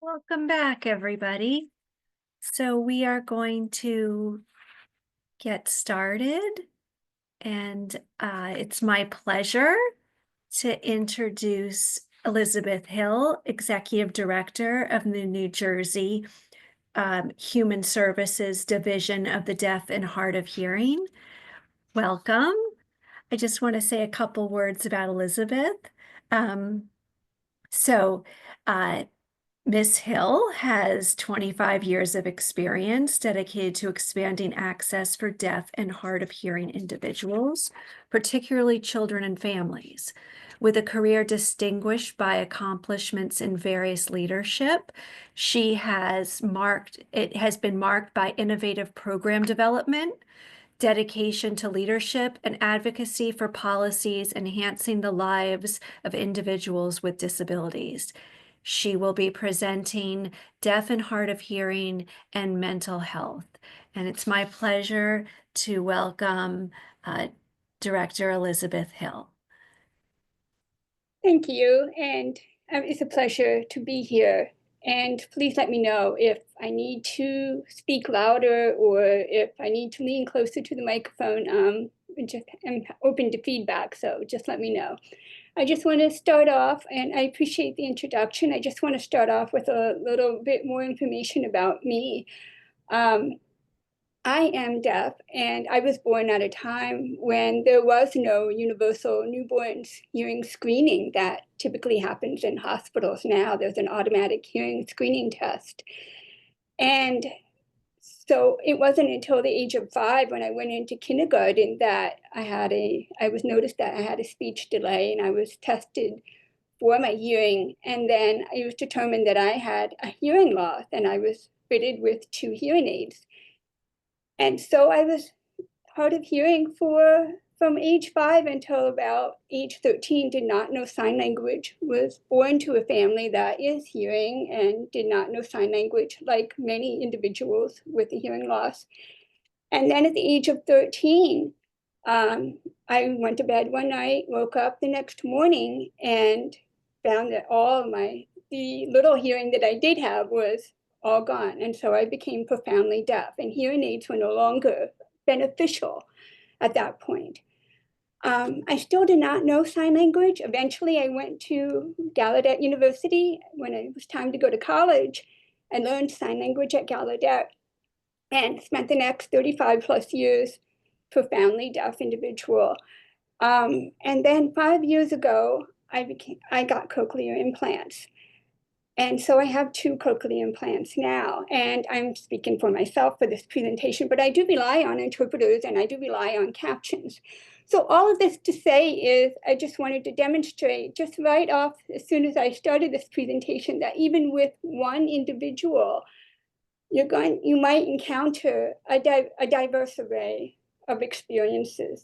Welcome back, everybody. So we are going to get started, and it's my pleasure to introduce Elizabeth Hill, Executive Director of the New Jersey Human Services Division of the Deaf and Hard of Hearing. Welcome. I just want to say a couple words about Elizabeth. Um, so, uh, Ms. Hill has 25 years of experience dedicated to expanding access for deaf and hard of hearing individuals, particularly children and families. With a career distinguished by accomplishments in various leadership, it has been marked by innovative program development, dedication to leadership, and advocacy for policies enhancing the lives of individuals with disabilities. She will be presenting Deaf and Hard of Hearing and Mental Health. And it's my pleasure to welcome Director Elizabeth Hill. Thank you, and it's a pleasure to be here. And please let me know if I need to speak louder or if I need to lean closer to the microphone. I'm open to feedback, so just let me know. I just want to start off, and I appreciate the introduction. I just want to start off with a little bit more information about me. I am deaf, and I was born at a time when there was no universal newborn hearing screening that typically happens in hospitals now. There's an automatic hearing screening test. And so it wasn't until the age of 5 when I went into kindergarten that I was noticed that I had a speech delay, and I was tested for my hearing. And then it was determined that I had a hearing loss, and I was fitted with 2 hearing aids. And so I was hard of hearing from age 5 until about age 13, did not know sign language, was born to a family that is hearing and did not know sign language like many individuals with a hearing loss. And then at the age of 13, I went to bed one night, woke up the next morning, and found that the little hearing that I did have was all gone. And so I became profoundly deaf, and hearing aids were no longer beneficial at that point. I still did not know sign language. Eventually, I went to Gallaudet University when it was time to go to college. I learned sign language at Gallaudet and spent the next 35 plus years profoundly deaf individual. And then 5 years ago, I got cochlear implants. And so I have 2 cochlear implants now, and I'm speaking for myself for this presentation, but I do rely on interpreters and I do rely on captions. So all of this to say is I just wanted to demonstrate just right off as soon as I started this presentation that even with one individual, you might encounter a diverse array of experiences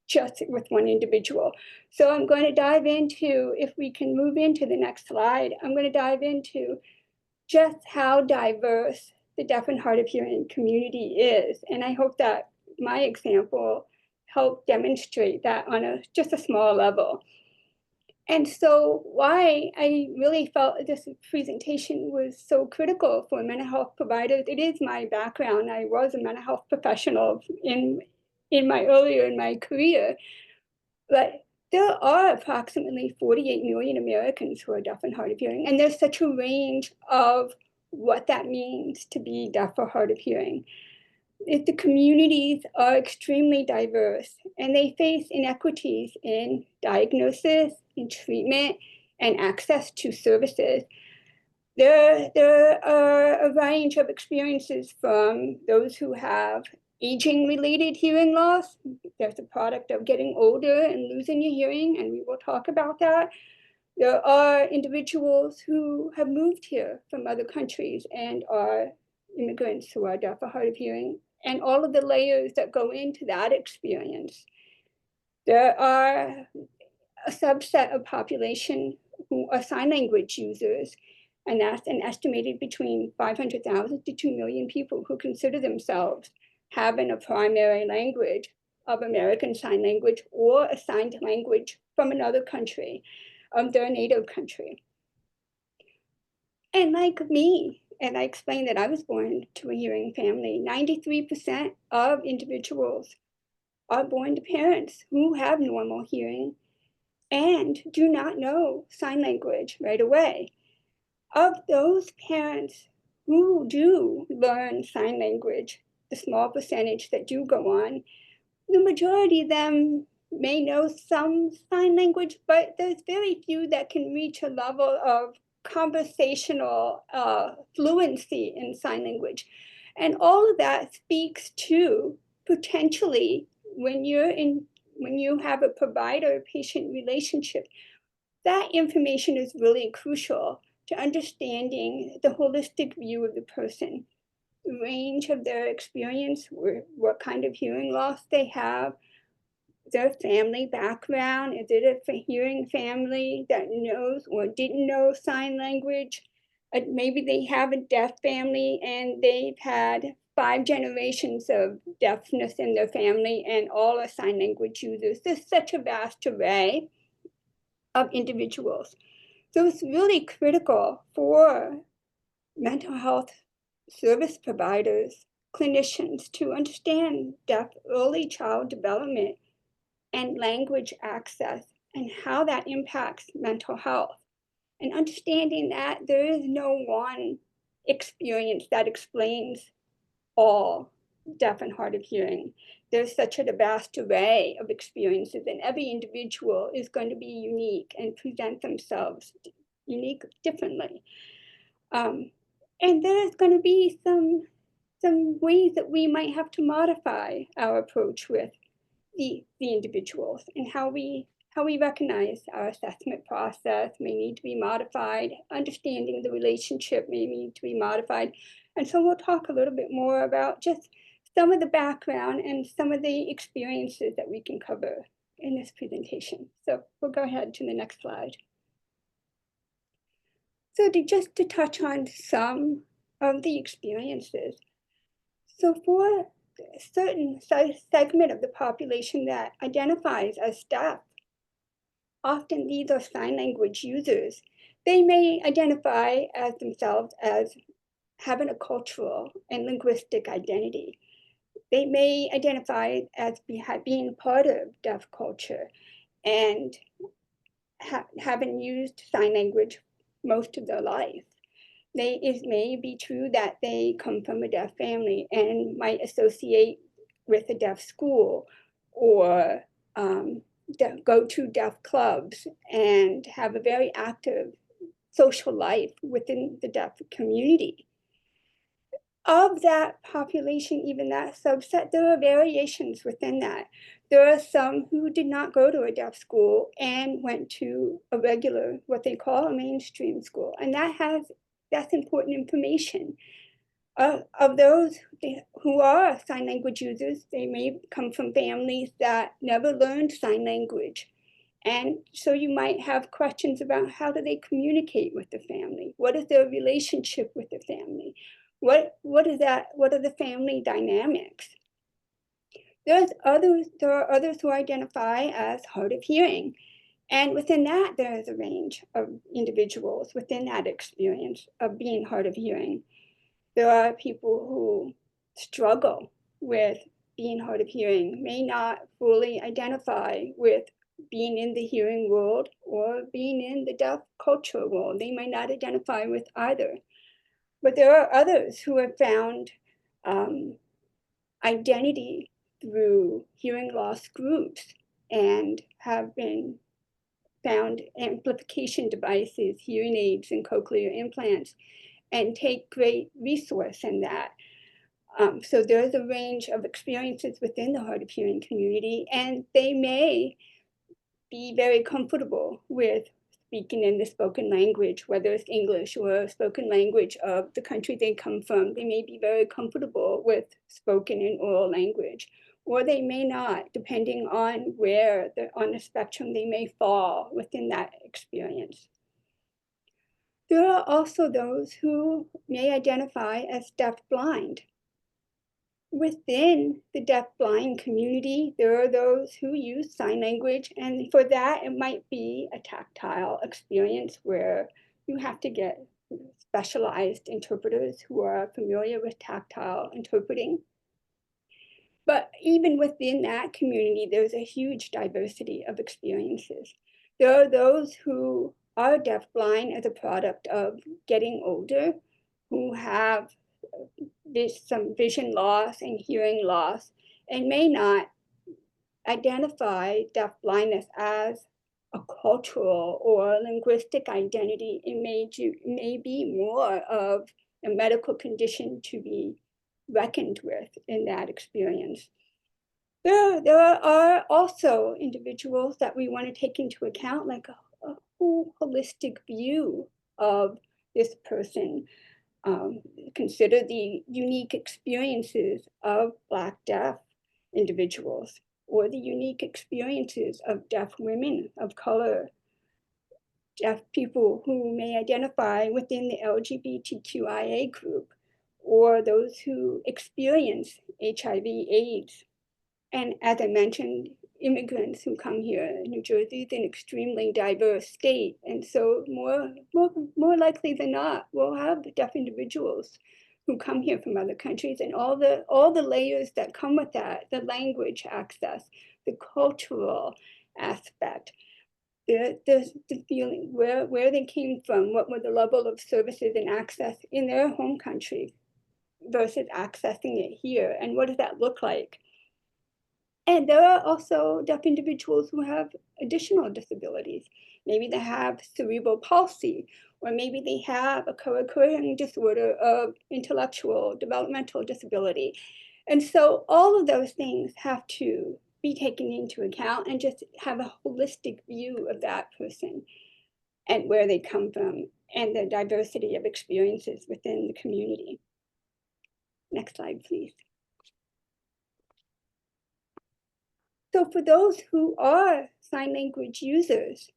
just with one individual. So I'm going to dive into, if we can move into the next slide, I'm going to dive into just how diverse the deaf and hard of hearing community is. And I hope that my example helped demonstrate that on just a small level. And so why I really felt this presentation was so critical for mental health providers, it is my background. I was a mental health professional earlier in my career, but there are approximately 48 million Americans who are deaf and hard of hearing, and there's such a range of what that means to be deaf or hard of hearing. The communities are extremely diverse, and they face inequities in diagnosis, in treatment, and access to services. There are a range of experiences from those who have aging-related hearing loss. There's a product of getting older and losing your hearing, and we will talk about that. There are individuals who have moved here from other countries and are immigrants who are deaf or hard of hearing, and all of the layers that go into that experience. There are a subset of population who are sign language users, and that's an estimated between 500,000 to 2 million people who consider themselves having a primary language of American Sign Language or a signed language from another country, their native country. And like me, and I explained that I was born to a hearing family, 93% of individuals are born to parents who have normal hearing and do not know sign language right away. Of those parents who do learn sign language, the small percentage that do go on, the majority of them may know some sign language, but there's very few that can reach a level of conversational fluency in sign language. And all of that speaks to potentially when you have a provider-patient relationship, that information is really crucial to understanding the holistic view of the person, the range of their experience, what kind of hearing loss they have, their family background. Is it a hearing family that knows or didn't know sign language? Maybe they have a deaf family and they've had 5 generations of deafness in their family and all are sign language users. There's such a vast array of individuals. So it's really critical for mental health service providers, clinicians to understand deaf early child development and language access and how that impacts mental health. And understanding that there is no one experience that explains all deaf and hard of hearing. There's such a vast array of experiences, and every individual is going to be unique and present themselves unique differently. And there's going to be some ways that we might have to modify our approach with the individuals, and how we recognize our assessment process may need to be modified, understanding the relationship may need to be modified. And so we'll talk a little bit more about just some of the background and some of the experiences that we can cover in this presentation. So we'll go ahead to the next slide. So just to touch on some of the experiences. So for a certain segment of the population that identifies as deaf, often these are sign language users, they may identify as themselves as having a cultural and linguistic identity. They may identify as being part of deaf culture and having used sign language most of their life. It may be true that they come from a deaf family and might associate with a deaf school or go to deaf clubs and have a very active social life within the deaf community. Of that population, even that subset, there are variations within that. There are some who did not go to a deaf school and went to a regular, what they call a mainstream school, and that's important information. Of those who are sign language users, they may come from families that never learned sign language. And so you might have questions about how do they communicate with the family? What is their relationship with the family? What are the family dynamics? There are others who identify as hard of hearing. And within that, there is a range of individuals within that experience of being hard of hearing. There are people who struggle with being hard of hearing, may not fully identify with being in the hearing world or being in the deaf culture world. They might not identify with either. But there are others who have found identity through hearing loss groups and have been found amplification devices, hearing aids, and cochlear implants, and take great resource in that. So there's a range of experiences within the hard of hearing community, and they may be very comfortable with speaking in the spoken language, whether it's English or spoken language of the country they come from. They may be very comfortable with spoken and oral language, or they may not, depending on where on the spectrum they may fall within that experience. There are also those who may identify as deaf-blind. Within the deaf-blind community, there are those who use sign language, and for that, it might be a tactile experience where you have to get specialized interpreters who are familiar with tactile interpreting. But even within that community, there's a huge diversity of experiences. There are those who are deafblind as a product of getting older, who have some vision loss and hearing loss, and may not identify deafblindness as a cultural or linguistic identity. It may be more of a medical condition to be reckoned with in that experience. There are also individuals that we want to take into account, like a whole holistic view of this person. Consider the unique experiences of Black deaf individuals, or the unique experiences of deaf women of color, deaf people who may identify within the LGBTQIA group, or those who experience HIV/AIDS. And as I mentioned, immigrants who come here. New Jersey is an extremely diverse state, and so more likely than not, we'll have deaf individuals who come here from other countries, and all the layers that come with that, the language access, the cultural aspect, the feeling where they came from, what were the level of services and access in their home country versus accessing it here, and what does that look like? And there are also deaf individuals who have additional disabilities. Maybe they have cerebral palsy, or maybe they have a co-occurring disorder of intellectual developmental disability. And so all of those things have to be taken into account, and just have a holistic view of that person and where they come from and the diversity of experiences within the community. Next slide, please. So for those who are sign language users,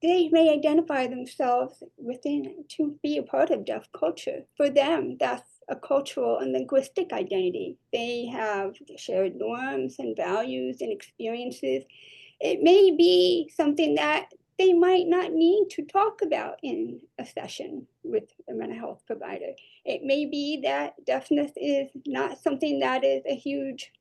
they may identify themselves within to be a part of deaf culture. For them, that's a cultural and linguistic identity. They have shared norms and values and experiences. It may be something that they might not need to talk about in a session with a mental health provider. It may be that deafness is not something that is a huge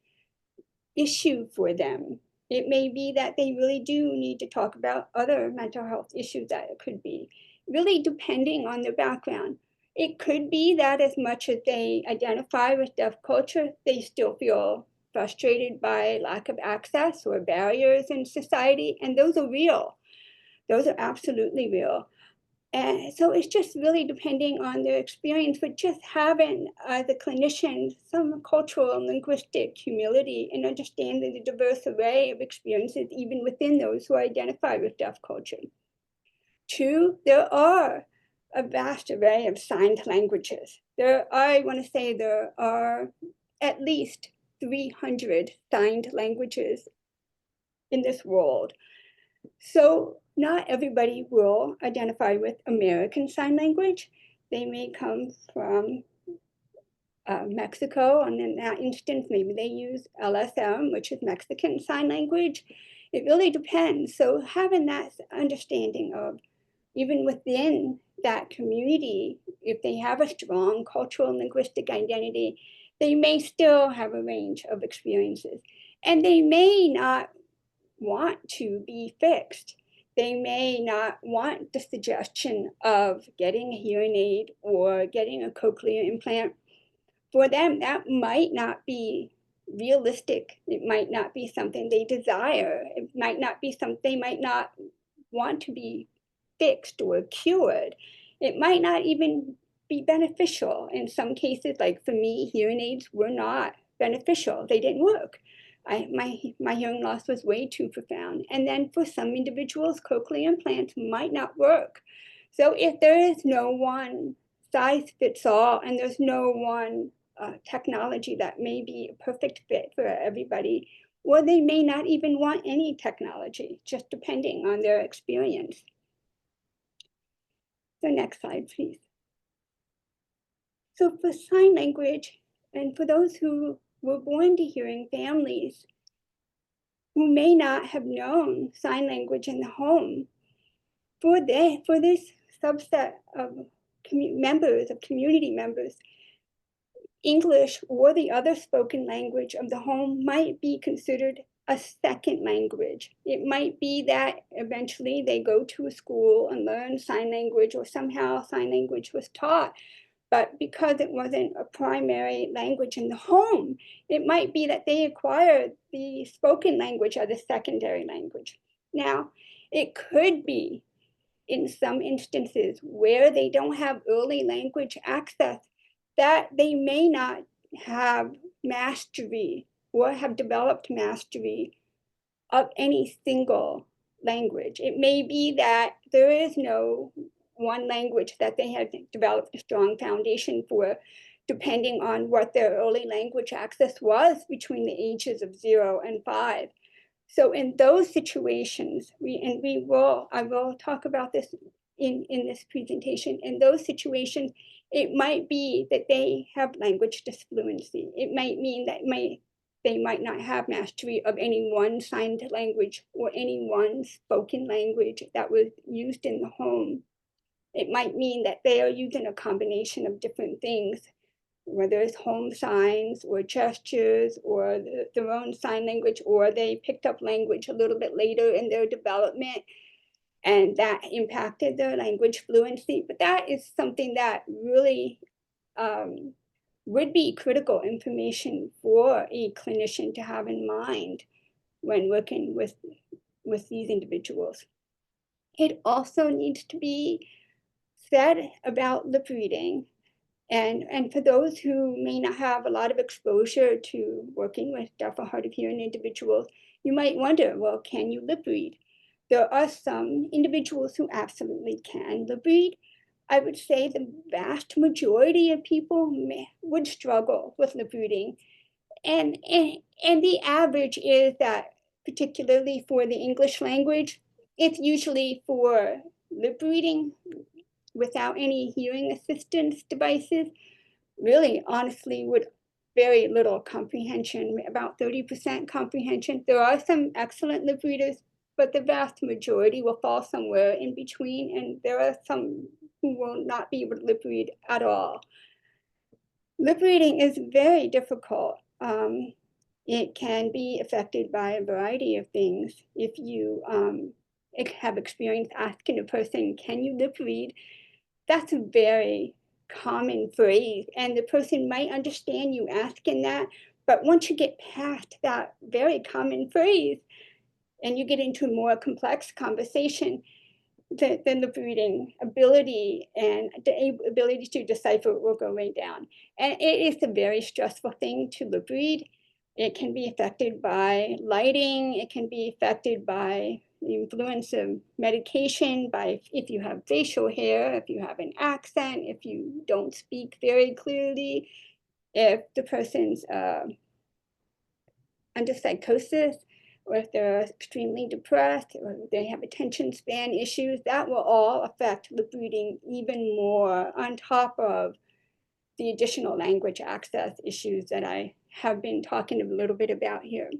issue for them. It may be that they really do need to talk about other mental health issues that it could be, really depending on their background. It could be that as much as they identify with deaf culture, they still feel frustrated by lack of access or barriers in society, and those are real. Those are absolutely real. And so it's just really depending on their experience, but just having as a clinician some cultural and linguistic humility and understanding the diverse array of experiences even within those who identify with deaf culture. Two, there are a vast array of signed languages. I want to say there are at least 300 signed languages in this world. So not everybody will identify with American Sign Language. They may come from Mexico, and in that instance, maybe they use LSM, which is Mexican Sign Language. It really depends. So having that understanding of, even within that community, if they have a strong cultural and linguistic identity, they may still have a range of experiences. And they may not want to be fixed. They may not want the suggestion of getting a hearing aid or getting a cochlear implant. For them, that might not be realistic. It might not be something they desire. It might not be something they might not want to be fixed or cured. It might not even be beneficial. In some cases, like for me, hearing aids were not beneficial. They didn't work. My hearing loss was way too profound. And then for some individuals, cochlear implants might not work. So if there is no one size fits all, and there's no one technology that may be a perfect fit for everybody, or they may not even want any technology, just depending on their experience. So next slide, please. So for sign language, and for those who were born to hearing families who may not have known sign language in the home, for this subset of community members, English or the other spoken language of the home might be considered a second language. It might be that eventually they go to a school and learn sign language, or somehow sign language was taught. But because it wasn't a primary language in the home, it might be that they acquired the spoken language as a secondary language. Now, it could be in some instances where they don't have early language access, that they may not have mastery or have developed mastery of any single language. It may be that there is no one language that they have developed a strong foundation for, depending on what their early language access was between the ages of 0 and 5. So in those situations, I will talk about this in this presentation. In those situations, it might be that they have language disfluency. It might mean that they might not have mastery of any one signed language or any one spoken language that was used in the home. It might mean that they are using a combination of different things, whether it's home signs or gestures or their own sign language, or they picked up language a little bit later in their development and that impacted their language fluency. But that is something that really would be critical information for a clinician to have in mind when working with these individuals. It also needs to be said about lip reading. And for those who may not have a lot of exposure to working with deaf or hard of hearing individuals, you might wonder, well, can you lip read? There are some individuals who absolutely can lip read. I would say the vast majority of people would struggle with lip reading. And the average is that, particularly for the English language, it's usually for lip reading without any hearing assistance devices, really honestly with very little comprehension, about 30% comprehension. There are some excellent lip readers, but the vast majority will fall somewhere in between, and there are some who will not be able to lip read at all. Lip reading is very difficult. It can be affected by a variety of things. If you have experience asking a person, can you lip read? That's a very common phrase, and the person might understand you asking that, but once you get past that very common phrase and you get into a more complex conversation, the lip reading ability and the ability to decipher will go way down. And it is a very stressful thing to lip read. It can be affected by lighting. It can be affected by the influence of medication, by if you have facial hair, if you have an accent, if you don't speak very clearly, if the person's under psychosis, or if they're extremely depressed, or they have attention span issues. That will all affect lip reading even more, on top of the additional language access issues that I have been talking a little bit about here.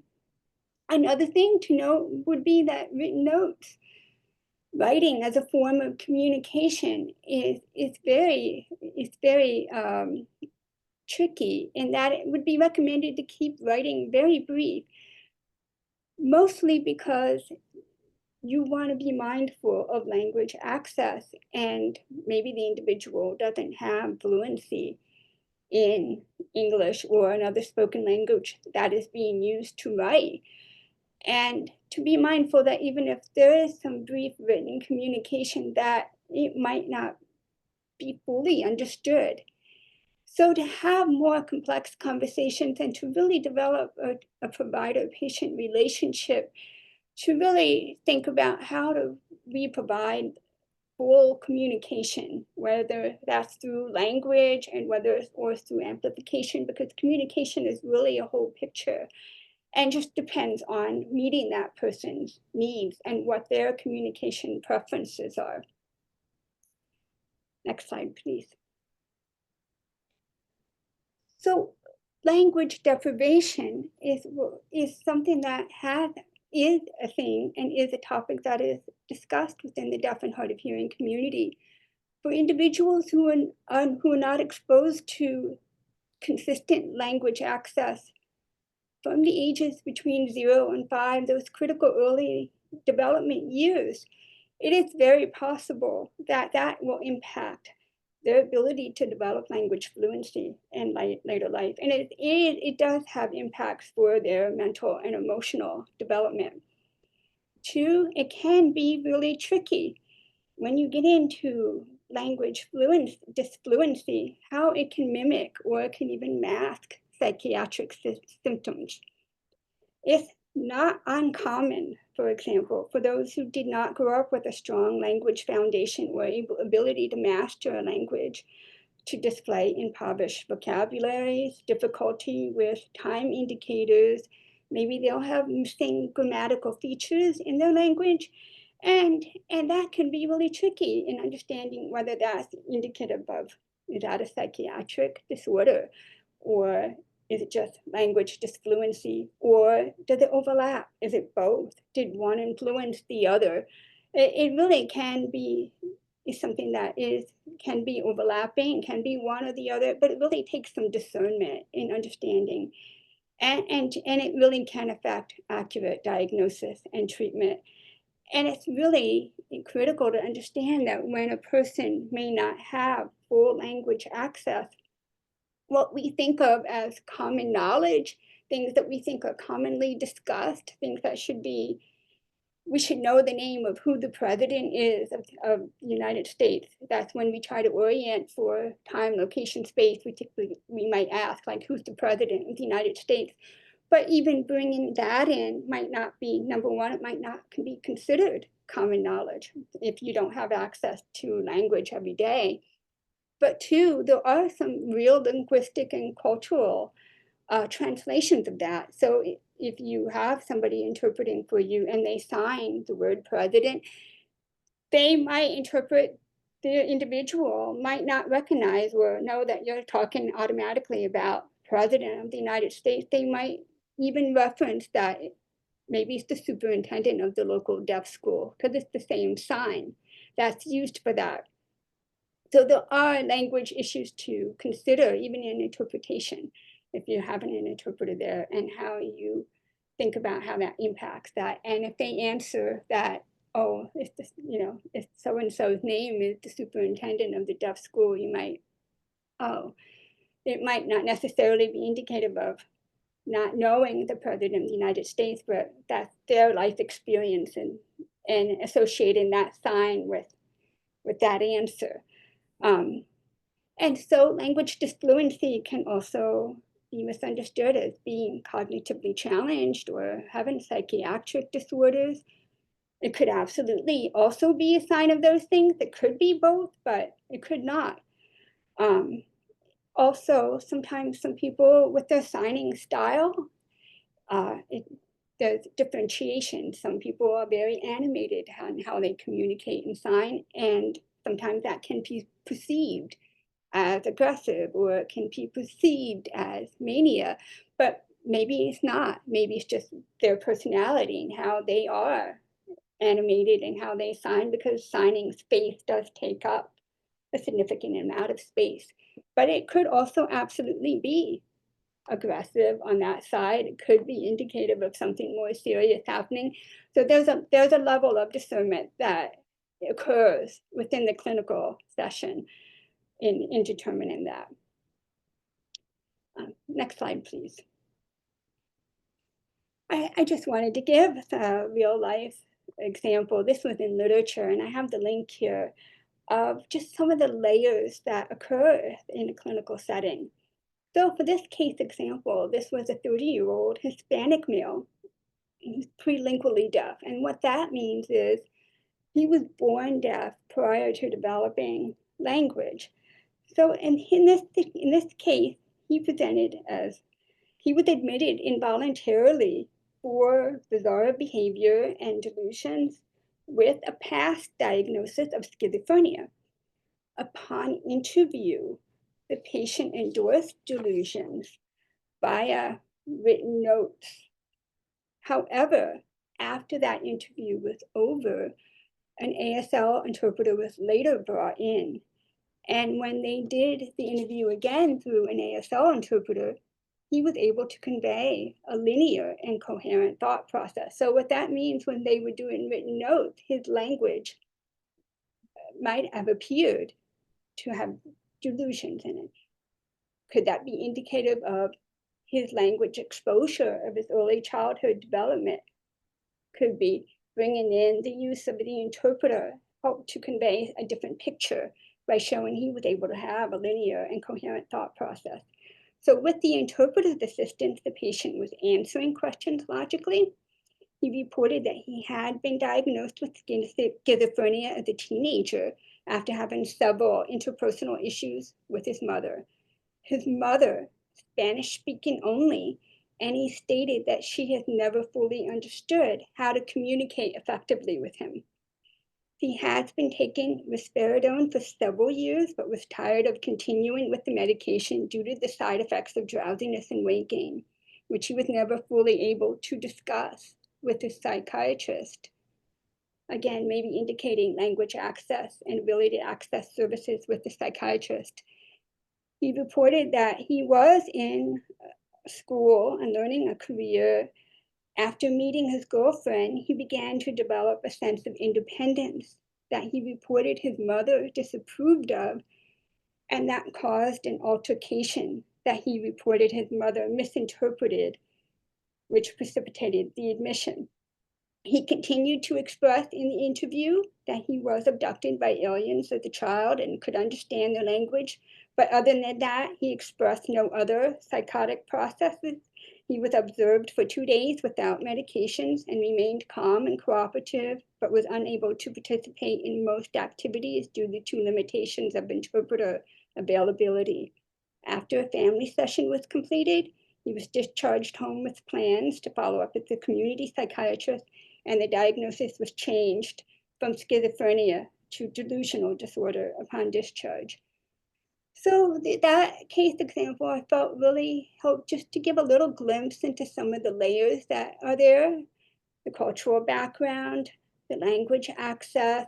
Another thing to note would be that written notes, writing as a form of communication, is very tricky, in that it would be recommended to keep writing very brief, mostly because you want to be mindful of language access, and maybe the individual doesn't have fluency in English or another spoken language that is being used to write. And to be mindful that even if there is some brief written communication, that it might not be fully understood. So to have more complex conversations and to really develop a provider-patient relationship, to really think about how do we provide full communication, whether that's through language and whether or through amplification, because communication is really a whole picture and just depends on meeting that person's needs and what their communication preferences are. Next slide, please. So language deprivation is something that is a thing and is a topic that is discussed within the deaf and hard of hearing community. For individuals who are not exposed to consistent language access from the ages between 0 and 5, those critical early development years, it is very possible that that will impact their ability to develop language fluency in later life. And it does have impacts for their mental and emotional development. Two, it can be really tricky when you get into language disfluency, how it can mimic or it can even mask psychiatric symptoms. It's not uncommon, for example, for those who did not grow up with a strong language foundation or ability to master a language to display impoverished vocabularies, difficulty with time indicators. Maybe they'll have missing grammatical features in their language. And that can be really tricky in understanding whether that's indicative of, is that a psychiatric disorder, or is it just language disfluency, or does it overlap? Is it both? Did one influence the other? It really can be something that can be overlapping, can be one or the other, but it really takes some discernment in understanding. And it really can affect accurate diagnosis and treatment. And it's really critical to understand that when a person may not have full language access, what we think of as common knowledge, things that we think are commonly discussed, things that we should know the name of who the president is of the United States. That's when we try to orient for time, location, space. We might ask, like, who's the president of the United States? But even bringing that in might not be, number one, it might not be considered common knowledge if you don't have access to language every day. But two, there are some real linguistic and cultural translations of that. So if you have somebody interpreting for you and they sign the word president, they might interpret, the individual might not recognize or know that you're talking automatically about president of the United States. They might even reference that maybe it's the superintendent of the local deaf school, because it's the same sign that's used for that. So there are language issues to consider, even in interpretation, if you're having an interpreter there, and how you think about how that impacts that. And if they answer that, oh, if so-and-so's name is the superintendent of the deaf school, you might, it might not necessarily be indicative of not knowing the president of the United States, but that's their life experience and associating that sign with that answer. And so language disfluency can also be misunderstood as being cognitively challenged or having psychiatric disorders. It could absolutely also be a sign of those things. It could be both, but it could not. Also, sometimes some people with their signing style, there's differentiation. Some people are very animated on how they communicate and sign, and sometimes that can be perceived as aggressive, or it can be perceived as mania, but maybe it's not. Maybe it's just their personality and how they are animated and how they sign, because signing space does take up a significant amount of space. But it could also absolutely be aggressive on that side. It could be indicative of something more serious happening. So there's a level of discernment that occurs within the clinical session in determining that. Next slide, please. I just wanted to give a real life example. This was in literature, and I have the link here of just some of the layers that occur in a clinical setting. So for this case example, this was a 30-year-old Hispanic male. He's prelingually deaf. And what that means is he was born deaf prior to developing language. So in this case, he presented as, he was admitted involuntarily for bizarre behavior and delusions with a past diagnosis of schizophrenia. Upon interview, the patient endorsed delusions via written notes. However, after that interview was over, an ASL interpreter was later brought in, And when they did the interview again through an ASL interpreter, he was able to convey a linear and coherent thought process. So what that means when they were doing written notes, his language might have appeared to have delusions in it. Could that be indicative of his language exposure of his early childhood development? Could be bringing in the use of the interpreter helped to convey a different picture by showing he was able to have a linear and coherent thought process. So with the interpreter's assistance, the patient was answering questions logically. He reported that he had been diagnosed with schizophrenia as a teenager after having several interpersonal issues with his mother. His mother, Spanish speaking only, and he stated that she has never fully understood how to communicate effectively with him. He has been taking risperidone for several years, but was tired of continuing with the medication due to the side effects of drowsiness and weight gain, which he was never fully able to discuss with his psychiatrist. Again, maybe indicating language access and ability to access services with the psychiatrist. He reported that he was in school and learning a career. After meeting his girlfriend, he began to develop a sense of independence that he reported his mother disapproved of, and that caused an altercation that he reported his mother misinterpreted, which precipitated the admission. He continued to express in the interview that he was abducted by aliens as a child and could understand their language, but other than that, he expressed no other psychotic processes. He was observed for 2 days without medications and remained calm and cooperative, but was unable to participate in most activities due to limitations of interpreter availability. After a family session was completed, he was discharged home with plans to follow up with the community psychiatrist, and the diagnosis was changed from schizophrenia to delusional disorder upon discharge. So that case example I felt really helped just to give a little glimpse into some of the layers that are there, the cultural background, the language access,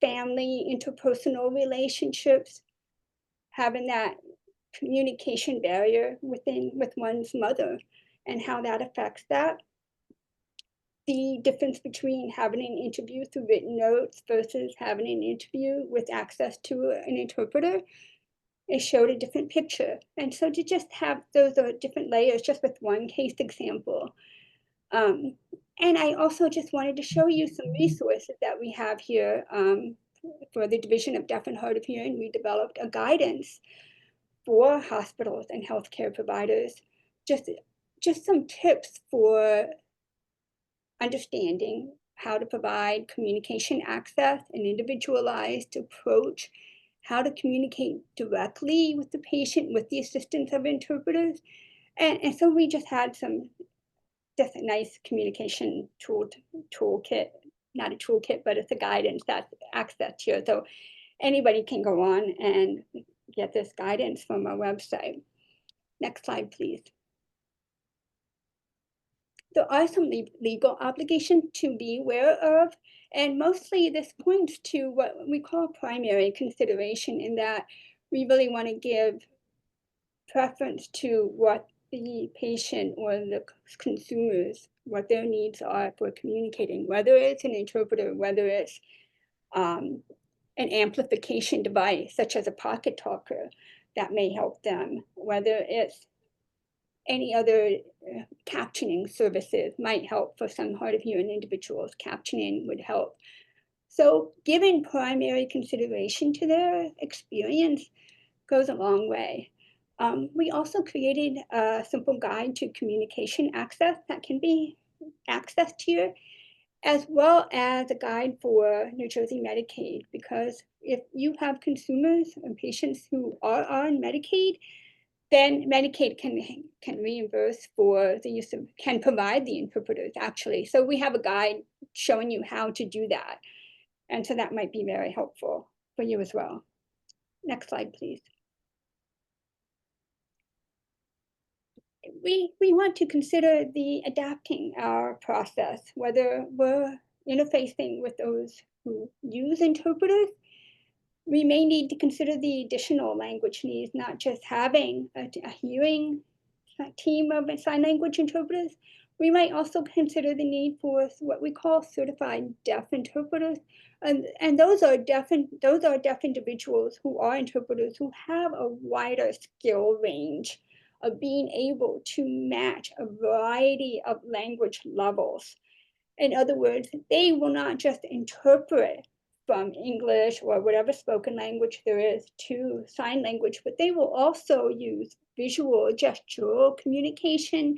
family, interpersonal relationships, having that communication barrier with one's mother and how that affects that. The difference between having an interview through written notes versus having an interview with access to an interpreter, it showed a different picture. And so to just have those different layers just with one case example. And I also just wanted to show you some resources that we have here for the Division of Deaf and Hard of Hearing. We developed a guidance for hospitals and healthcare providers, just some tips for understanding how to provide communication access, an individualized approach, how to communicate directly with the patient with the assistance of interpreters. And so we just had just a nice communication toolkit, not a toolkit, but it's a guidance that's accessed here. So anybody can go on and get this guidance from our website. Next slide, please. There are some legal obligations to be aware of, and mostly this points to what we call primary consideration, in that we really want to give preference to what the patient or the consumers, what their needs are for communicating, whether it's an interpreter, whether it's an amplification device, such as a pocket talker, that may help them, whether it's any other captioning services might help for some hard of hearing individuals. Captioning would help. So giving primary consideration to their experience goes a long way. We also created a simple guide to communication access that can be accessed here, as well as a guide for New Jersey Medicaid, because if you have consumers and patients who are on Medicaid, then Medicaid can reimburse for the use of, can provide the interpreters actually. So we have a guide showing you how to do that. And so that might be very helpful for you as well. Next slide, please. We want to consider the adapting our process, whether we're interfacing with those who use interpreters We may need to consider the additional language needs, not just having a hearing team of sign language interpreters. We might also consider the need for what we call certified deaf interpreters. And those are deaf individuals who are interpreters who have a wider skill range of being able to match a variety of language levels. In other words, they will not just interpret from English or whatever spoken language there is to sign language, but they will also use visual, gestural communication.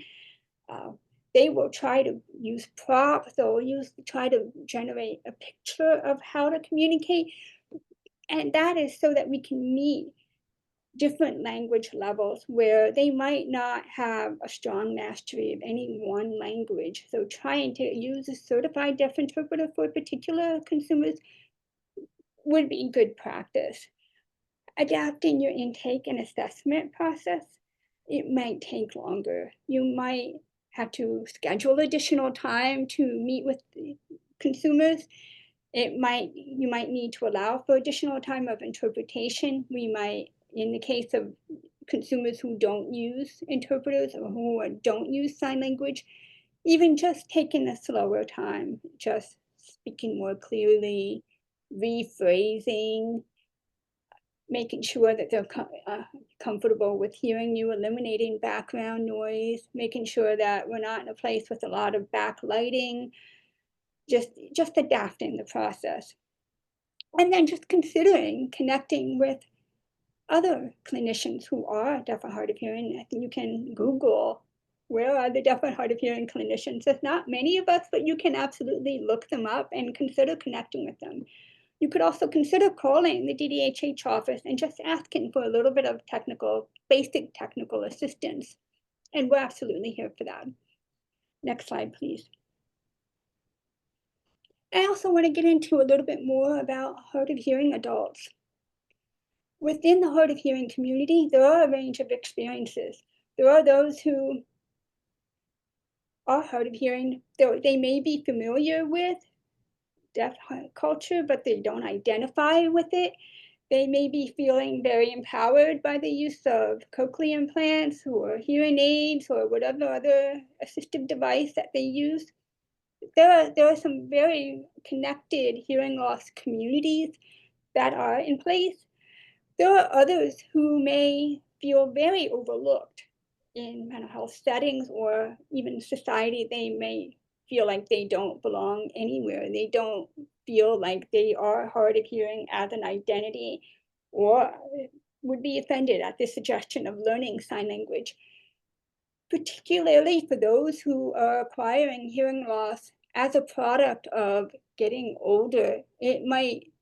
Uh, they will try to use props. They'll try to generate a picture of how to communicate. And that is so that we can meet different language levels where they might not have a strong mastery of any one language. So trying to use a certified deaf interpreter for particular consumers would be good practice. Adapting your intake and assessment process, it might take longer. You might have to schedule additional time to meet with the consumers. You might need to allow for additional time of interpretation. We might, in the case of consumers who don't use interpreters or who don't use sign language, even just taking a slower time, just speaking more clearly, rephrasing, making sure that they're comfortable with hearing you, eliminating background noise, making sure that we're not in a place with a lot of backlighting, just adapting the process. And then just considering connecting with other clinicians who are deaf and hard of hearing. I think you can Google, where are the deaf and hard of hearing clinicians? There's not many of us, but you can absolutely look them up and consider connecting with them. You could also consider calling the DDHH office and just asking for a little bit of basic technical assistance. And we're absolutely here for that. Next slide, please. I also want to get into a little bit more about hard of hearing adults. Within the hard of hearing community, there are a range of experiences. There are those who are hard of hearing. They may be familiar with deaf culture, but they don't identify with it. They may be feeling very empowered by the use of cochlear implants or hearing aids or whatever other assistive device that they use. There are some very connected hearing loss communities that are in place. There are others who may feel very overlooked in mental health settings or even society. They may feel like they don't belong anywhere. They don't feel like they are hard of hearing as an identity, or would be offended at the suggestion of learning sign language. Particularly for those who are acquiring hearing loss as a product of getting older, it might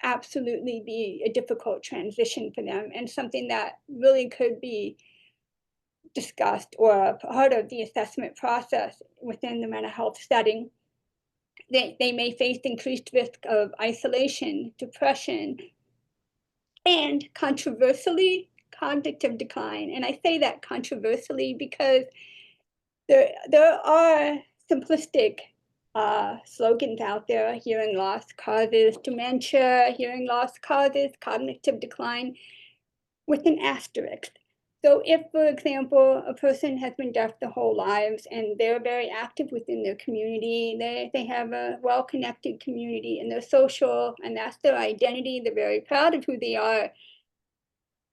absolutely be a difficult transition for them and something that really could be discussed or part of the assessment process within the mental health setting. They may face increased risk of isolation, depression, and controversially, cognitive decline. And I say that controversially because there are simplistic slogans out there. Hearing loss causes dementia, hearing loss causes cognitive decline, with an asterisk. So if, for example, a person has been deaf their whole lives and they're very active within their community, they have a well-connected community and they're social and that's their identity, they're very proud of who they are,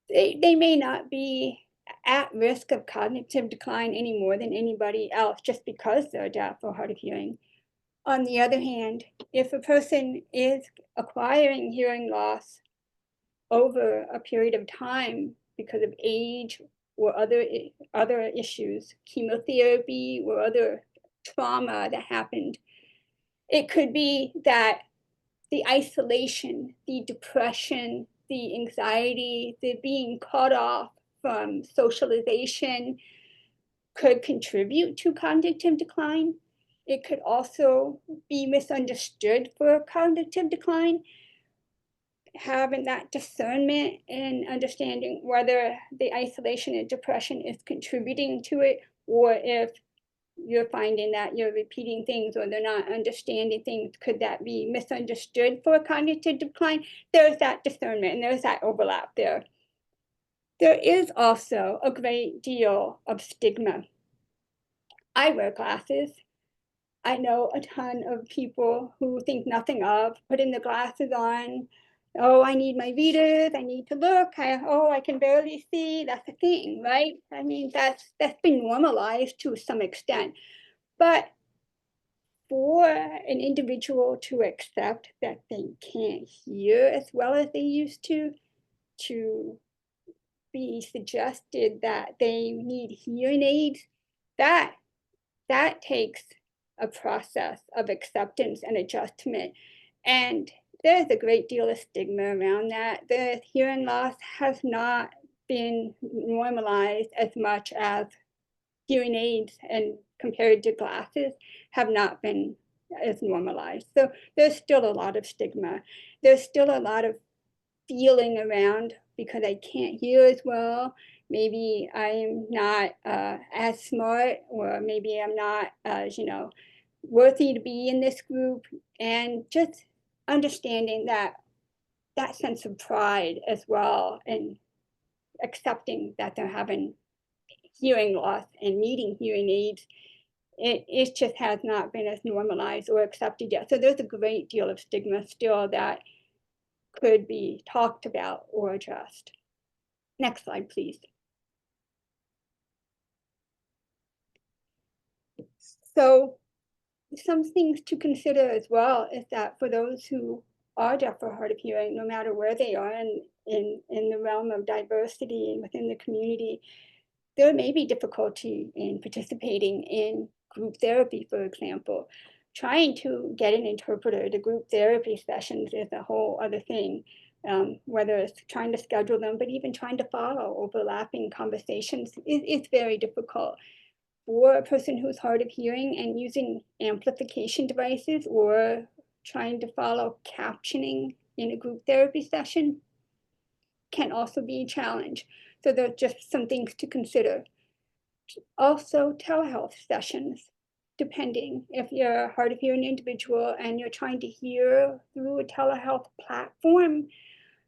they may not be at risk of cognitive decline any more than anybody else just because they're deaf or hard of hearing. On the other hand, if a person is acquiring hearing loss over a period of time because of age or other issues, chemotherapy or other trauma that happened, it could be that the isolation, the depression, the anxiety, the being cut off from socialization could contribute to cognitive decline. It could also be misunderstood for cognitive decline. Having that discernment and understanding whether the isolation and depression is contributing to it, or if you're finding that you're repeating things or they're not understanding things. Could that be misunderstood for cognitive decline? There's that discernment and there's that overlap there. There is also a great deal of stigma. I wear glasses. I know a ton of people who think nothing of putting the glasses on. Oh, I need my readers. I need to look. I can barely see. That's a thing, right? I mean, that's been normalized to some extent. But for an individual to accept that they can't hear as well as they used to be suggested that they need hearing aids, that takes a process of acceptance and adjustment. And there's a great deal of stigma around that. The hearing loss has not been normalized as much as hearing aids, and compared to glasses have not been as normalized. So there's still a lot of stigma. There's still a lot of feeling around because I can't hear as well. Maybe I'm not as smart, or maybe I'm not as, worthy to be in this group. And just understanding that sense of pride as well, and accepting that they're having hearing loss and needing hearing aids, it just has not been as normalized or accepted yet. So there's a great deal of stigma still that could be talked about or addressed. Next slide, please. So some things to consider as well is that for those who are deaf or hard of hearing, no matter where they are in the realm of diversity and within the community, there may be difficulty in participating in group therapy, for example. Trying to get an interpreter to group therapy sessions is a whole other thing, whether it's trying to schedule them, but even trying to follow overlapping conversations is very difficult. For a person who's hard of hearing and using amplification devices or trying to follow captioning in a group therapy session can also be a challenge. So there are just some things to consider. Also, telehealth sessions, depending if you're a hard of hearing individual and you're trying to hear through a telehealth platform,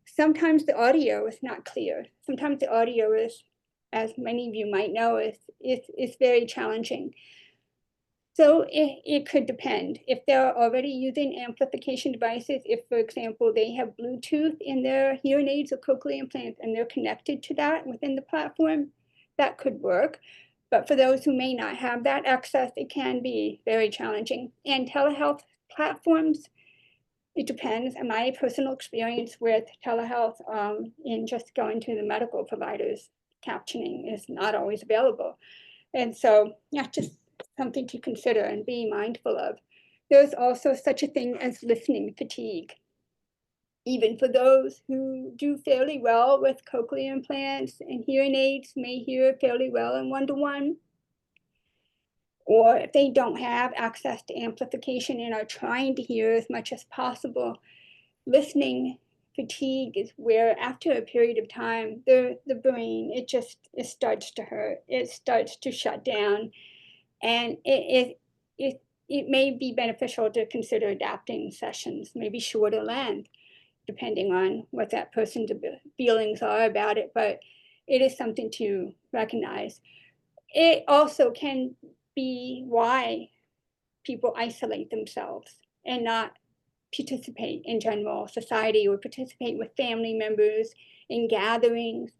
sometimes the audio is not clear. Sometimes the audio is, as many of you might know, is very challenging. So it could depend. If they're already using amplification devices, if, for example, they have Bluetooth in their hearing aids or cochlear implants and they're connected to that within the platform, that could work. But for those who may not have that access, it can be very challenging. And telehealth platforms, it depends. And my personal experience with telehealth in just going to the medical providers, captioning is not always available. And so, yeah, just something to consider and be mindful of. There's also such a thing as listening fatigue. Even for those who do fairly well with cochlear implants and hearing aids, may hear fairly well in one-to-one, or if they don't have access to amplification and are trying to hear as much as possible, listening fatigue is where after a period of time, the brain, it starts to hurt. It starts to shut down. And it may be beneficial to consider adapting sessions, maybe shorter length, depending on what that person's feelings are about it, but it is something to recognize. It also can be why people isolate themselves and not participate in general society or participate with family members in gatherings,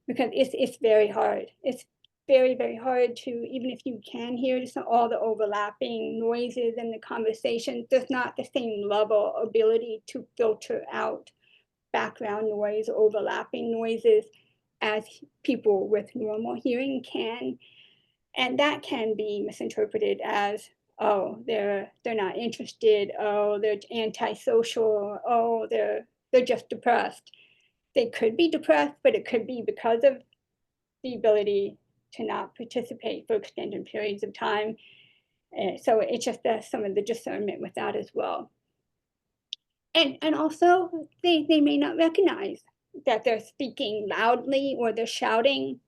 because it's very hard. It's very, very hard to, even if you can hear all the overlapping noises and the conversations, there's not the same level of ability to filter out background noise, overlapping noises as people with normal hearing can. And that can be misinterpreted as, oh, they're not interested, oh, they're antisocial, oh, they're just depressed. They could be depressed, but it could be because of the ability to not participate for extended periods of time. So it's just some of the discernment with that as well. And also, they may not recognize that they're speaking loudly or they're shouting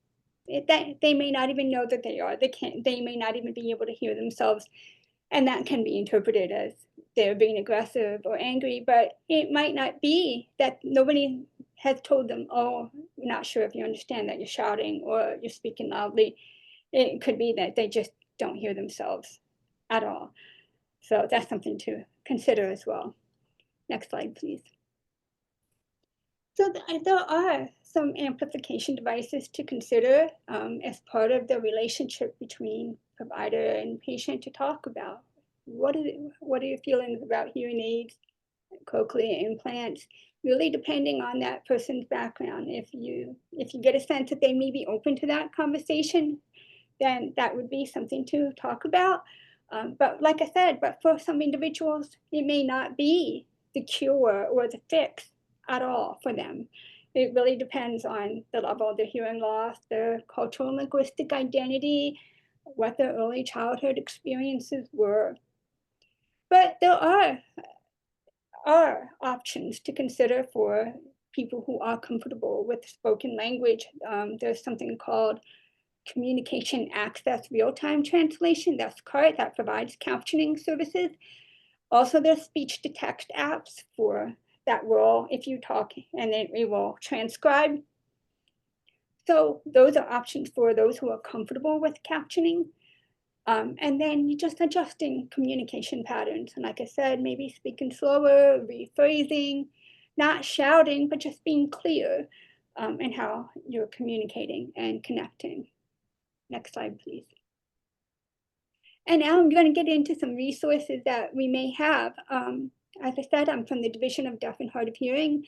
that they may not even know that they are. They may not even be able to hear themselves, and that can be interpreted as they're being aggressive or angry, but it might not be that nobody has told them, oh, we're not sure if you understand that you're shouting or you're speaking loudly. It could be that they just don't hear themselves at all. So that's something to consider as well. Next slide, please. So there are some amplification devices to consider as part of the relationship between provider and patient to talk about. What are your feelings about hearing aids, cochlear implants? Really depending on that person's background. If you get a sense that they may be open to that conversation, then that would be something to talk about. But like I said, but for some individuals, it may not be the cure or the fix at all for them. It really depends on the level of their hearing loss, their cultural and linguistic identity, what their early childhood experiences were. But there are options to consider for people who are comfortable with spoken language. There's something called Communication Access Real-Time Translation, that's CART, that provides captioning services. Also, there's speech-to-text apps for that will, if you talk, and then it will transcribe. So those are options for those who are comfortable with captioning. And then you just adjusting communication patterns. And like I said, maybe speaking slower, rephrasing, not shouting, but just being clear in how you're communicating and connecting. Next slide, please. And now I'm going to get into some resources that we may have. As I said, I'm from the Division of Deaf and Hard of Hearing.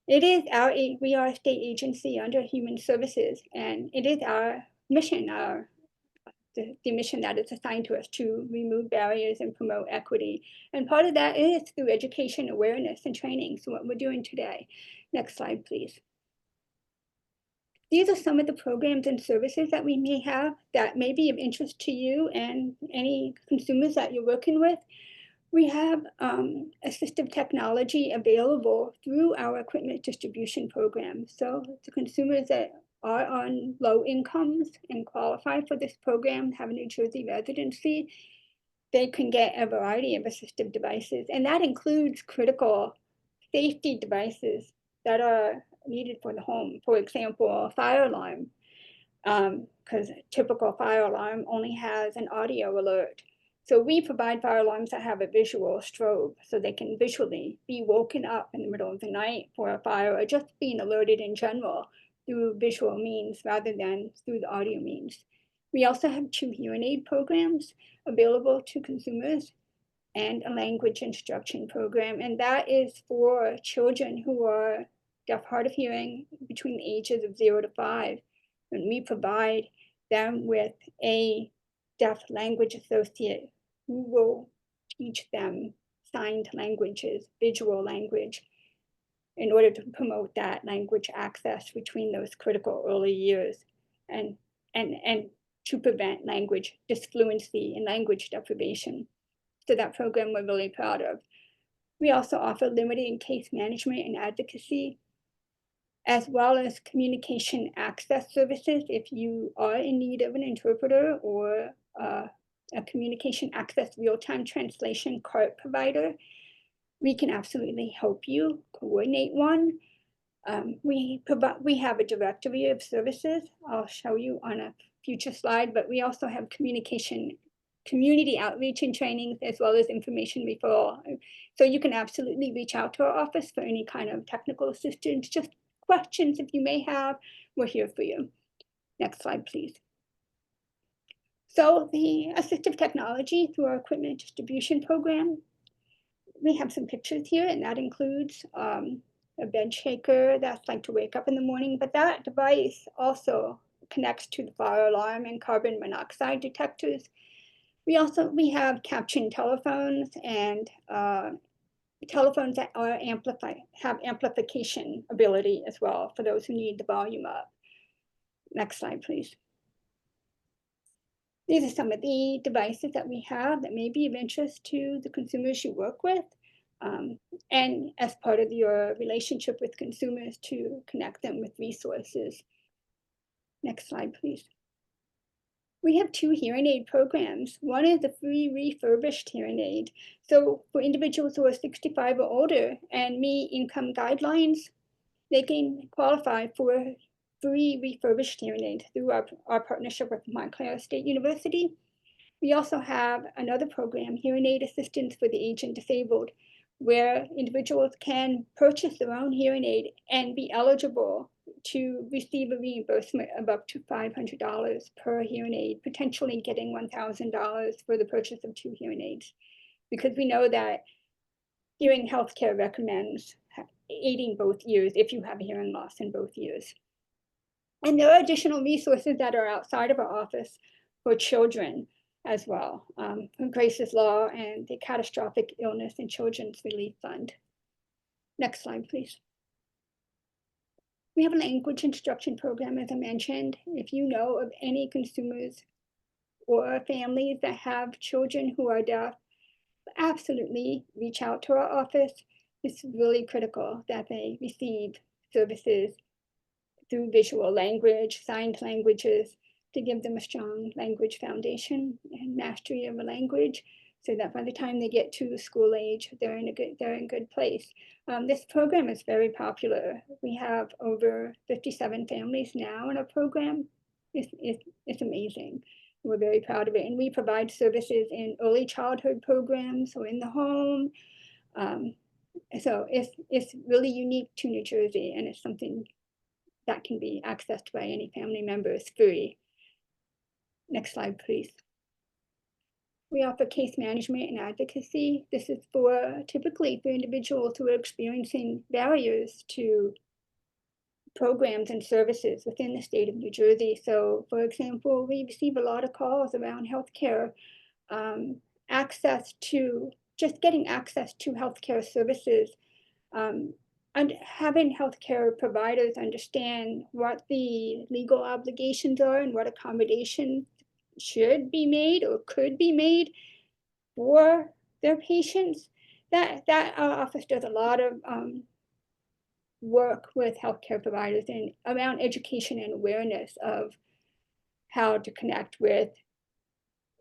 We are a state agency under Human Services, and it is our mission, the mission that is assigned to us to remove barriers and promote equity. And part of that is through education, awareness, and training. So what we're doing today. Next slide, please. These are some of the programs and services that we may have that may be of interest to you and any consumers that you're working with. We have assistive technology available through our equipment distribution program. So the consumers that are on low incomes and qualify for this program, have a New Jersey residency, they can get a variety of assistive devices. And that includes critical safety devices that are needed for the home. For example, a fire alarm, because a typical fire alarm only has an audio alert. So we provide fire alarms that have a visual strobe, so they can visually be woken up in the middle of the night for a fire, or just being alerted in general through visual means rather than through the audio means. We also have 2 hearing aid programs available to consumers and a language instruction program, and that is for children who are deaf, hard of hearing between the ages of 0 to 5. And we provide them with a deaf language associate who will teach them signed languages, visual language, in order to promote that language access between those critical early years and to prevent language disfluency and language deprivation. So that program we're really proud of. We also offer limited case management and advocacy, as well as communication access services. If you are in need of an interpreter or a communication access real-time translation CART provider, we can absolutely help you coordinate one. We have a directory of services. I'll show you on a future slide, but we also have community outreach and trainings, as well as information referral. So you can absolutely reach out to our office for any kind of technical assistance, just questions if you may have, we're here for you. Next slide, please. So the assistive technology through our equipment distribution program, we have some pictures here, and that includes a bed shaker that's like to wake up in the morning, but that device also connects to the fire alarm and carbon monoxide detectors. We have caption telephones and telephones that are have amplification ability as well for those who need the volume up. Next slide, please. These are some of the devices that we have that may be of interest to the consumers you work with, and as part of your relationship with consumers to connect them with resources. Next slide, please. We have 2 hearing aid programs. One is a free refurbished hearing aid. So for individuals who are 65 or older and meet income guidelines, they can qualify for free refurbished hearing aid through our partnership with Montclair State University. We also have another program, Hearing Aid Assistance for the Aged and Disabled, where individuals can purchase their own hearing aid and be eligible to receive a reimbursement of up to $500 per hearing aid, potentially getting $1,000 for the purchase of 2 hearing aids. Because we know that hearing healthcare recommends aiding both ears if you have hearing loss in both ears. And there are additional resources that are outside of our office for children as well, from Grace's Law and the Catastrophic Illness and Children's Relief Fund. Next slide, please. We have a language instruction program, as I mentioned. If you know of any consumers or families that have children who are deaf, absolutely reach out to our office. It's really critical that they receive services through visual language, signed languages, to give them a strong language foundation and mastery of a language, so that by the time they get to school age, they're in good place. This program is very popular. We have over 57 families now in our program. It's amazing. We're very proud of it, and we provide services in early childhood programs or in the home. So it's really unique to New Jersey, and it's something that can be accessed by any family member. It's free. Next slide, please. We offer case management and advocacy. This is typically for individuals who are experiencing barriers to programs and services within the state of New Jersey. So, for example, we receive a lot of calls around healthcare, getting access to healthcare services, and having healthcare providers understand what the legal obligations are and what accommodations should be made or could be made for their patients. That our office does a lot of work with healthcare providers and around education and awareness of how to connect with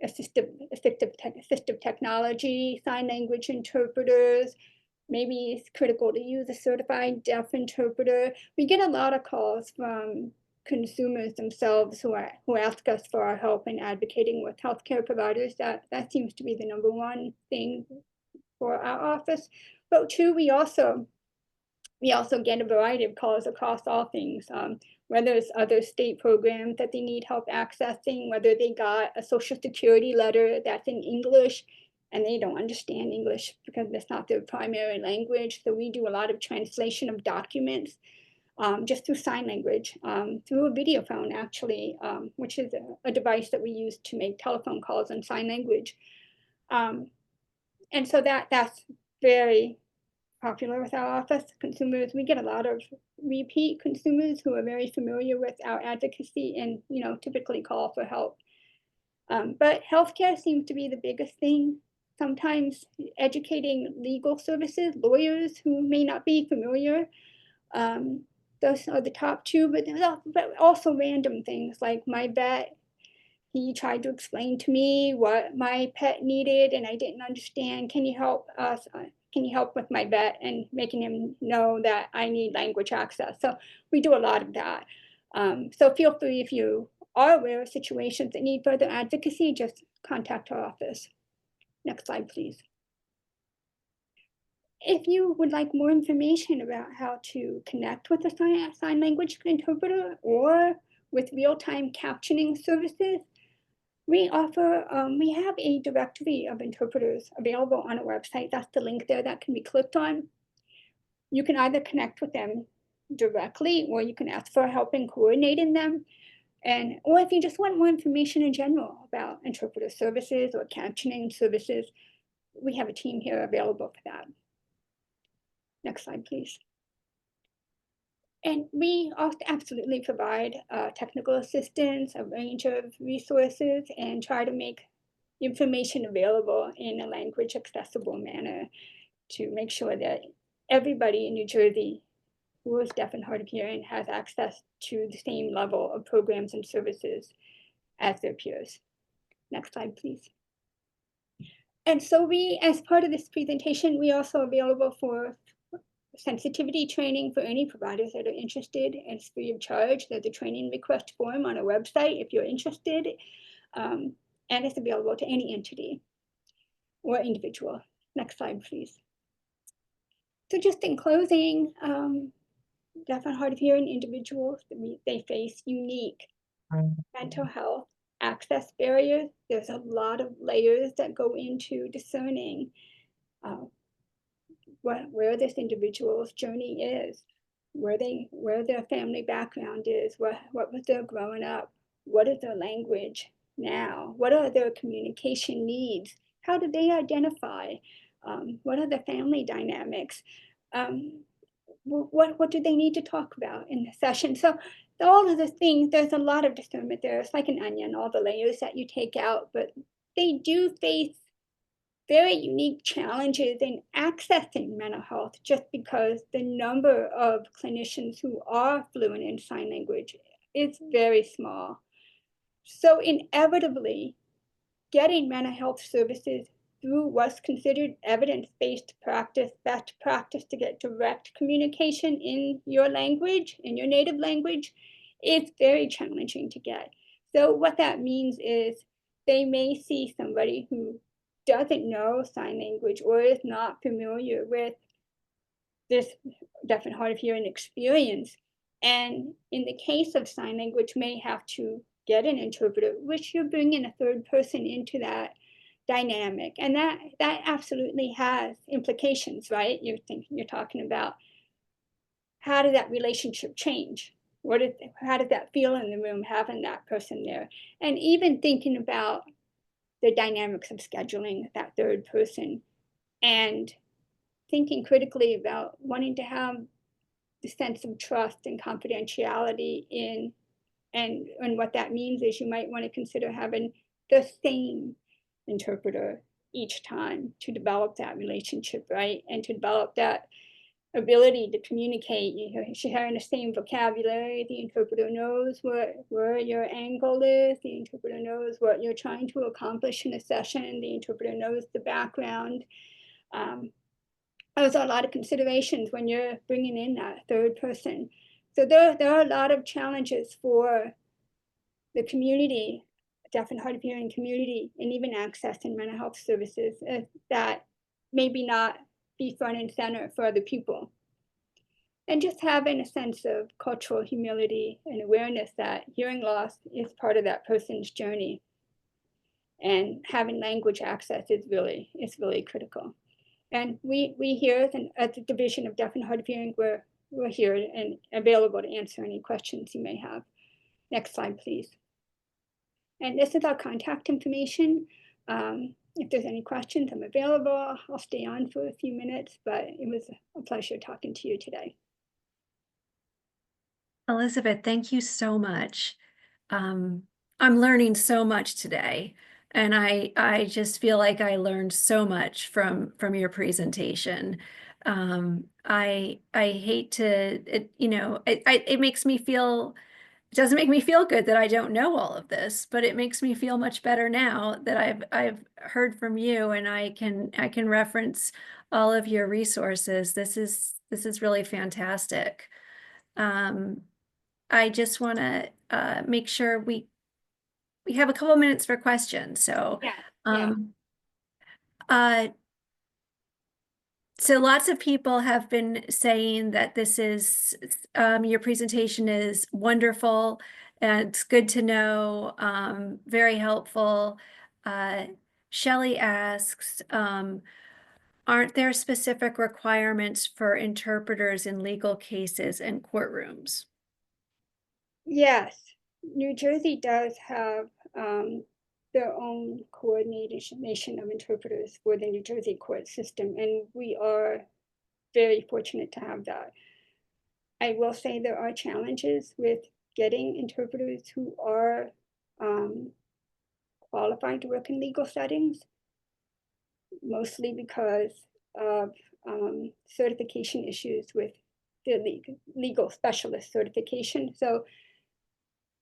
assistive technology, sign language interpreters. Maybe it's critical to use a certified deaf interpreter. We get a lot of calls from consumers themselves who ask us for our help in advocating with healthcare providers. That seems to be the number one thing for our office. But two, we also get a variety of calls across all things, whether it's other state programs that they need help accessing, whether they got a Social Security letter that's in English and they don't understand English because that's not their primary language. So we do a lot of translation of documents just through sign language, through a video phone actually, which is a device that we use to make telephone calls in sign language. And so that's very popular with our office. Consumers, we get a lot of repeat consumers who are very familiar with our advocacy and typically call for help. But healthcare seems to be the biggest thing. Sometimes educating legal services, lawyers who may not be familiar. Those are the top two, but also random things like my vet. He tried to explain to me what my pet needed and I didn't understand. Can you help us? Can you help with my vet and making him know that I need language access? So we do a lot of that. So feel free, if you are aware of situations that need further advocacy, just contact our office. Next slide, please. If you would like more information about how to connect with a sign language interpreter or with real-time captioning services, we have a directory of interpreters available on our website. That's the link there that can be clicked on. You can either connect with them directly or you can ask for help in coordinating them. Or if you just want more information in general about interpreter services or captioning services, we have a team here available for that. Next slide, please. And we also absolutely provide technical assistance, a range of resources, and try to make information available in a language accessible manner to make sure that everybody in New Jersey who is deaf and hard of hearing has access to the same level of programs and services as their peers. Next slide, please. And so we, as part of this presentation, we also available for sensitivity training for any providers that are interested. It's free of charge. There's a training request form on our website if you're interested. And it's available to any entity or individual. Next slide, please. So just in closing, deaf and hard of hearing individuals, they face unique mental health access barriers. There's a lot of layers that go into discerning where this individual's journey is, where their family background is, what was their growing up, what is their language now, what are their communication needs, how do they identify, what are the family dynamics, what do they need to talk about in the session. So all of the things, there's a lot of discernment there. It's like an onion, all the layers that you take out, but they do face very unique challenges in accessing mental health just because the number of clinicians who are fluent in sign language is very small. So inevitably, getting mental health services through what's considered evidence-based practice, best practice to get direct communication in your language, in your native language, is very challenging to get. So what that means is they may see somebody who doesn't know sign language or is not familiar with this deaf and hard of hearing experience. And in the case of sign language, may have to get an interpreter, which you're bringing a third person into that dynamic. And that absolutely has implications, right? You're talking about how did that relationship change? How did that feel in the room having that person there? And even thinking about the dynamics of scheduling that third person and thinking critically about wanting to have the sense of trust and confidentiality in, and what that means is you might want to consider having the same interpreter each time to develop that relationship, right? And to develop that ability to communicate. You're sharing the same vocabulary. The interpreter knows where your angle is. The interpreter knows what you're trying to accomplish in a session. The interpreter knows the background. There's a lot of considerations when you're bringing in that third person. So there are a lot of challenges for the community, deaf and hard of hearing community, and even accessing mental health services that maybe not be front and center for other people. And just having a sense of cultural humility and awareness that hearing loss is part of that person's journey. And having language access is really critical. And we here at the Division of Deaf and Hard of Hearing, we're here and available to answer any questions you may have. Next slide, please. And this is our contact information. If there's any questions, I'm available. I'll stay on for a few minutes, but it was a pleasure talking to you today. Elizabeth, thank you so much. I'm learning so much today, and I just feel like I learned so much from your presentation. I hate to, it makes me feel, it doesn't make me feel good that I don't know all of this, but it makes me feel much better now that I've heard from you, and I can reference all of your resources. This is really fantastic. I just want to make sure we have a couple minutes for questions. So, Yeah. So lots of people have been saying that this is your presentation is wonderful and it's good to know, very helpful. Shelley asks, aren't there specific requirements for interpreters in legal cases and courtrooms? Yes, New Jersey does have their own coordination of interpreters for the New Jersey court system, and we are very fortunate to have that. I will say there are challenges with getting interpreters who are qualified to work in legal settings, mostly because of certification issues with the legal specialist certification. So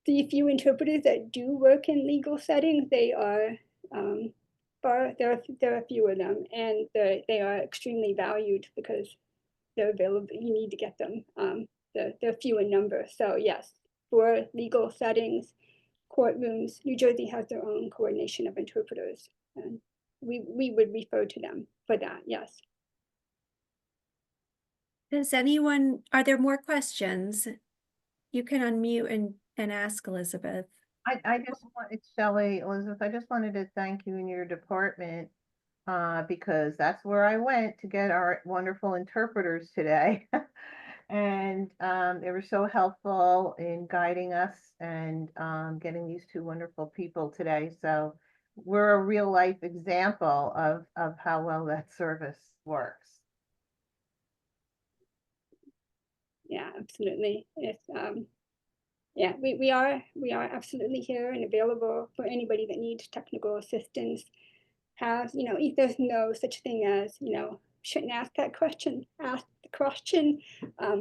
the few interpreters that do work in legal settings, they are there are a few of them, and they are extremely valued because they're available. You need to get them. They're few in number. So yes, for legal settings, courtrooms, New Jersey has their own coordination of interpreters, and we would refer to them for that. Yes. Are there more questions? You can unmute and ask Elizabeth. I just wanted, Shelley, Elizabeth, I just wanted to thank you and your department because that's where I went to get our wonderful interpreters today. And they were so helpful in guiding us and getting these two wonderful people today. So we're a real life example of how well that service works. Yeah, absolutely. It's yeah, we are absolutely here and available for anybody that needs technical assistance. If there's no such thing as, shouldn't ask that question, ask the question.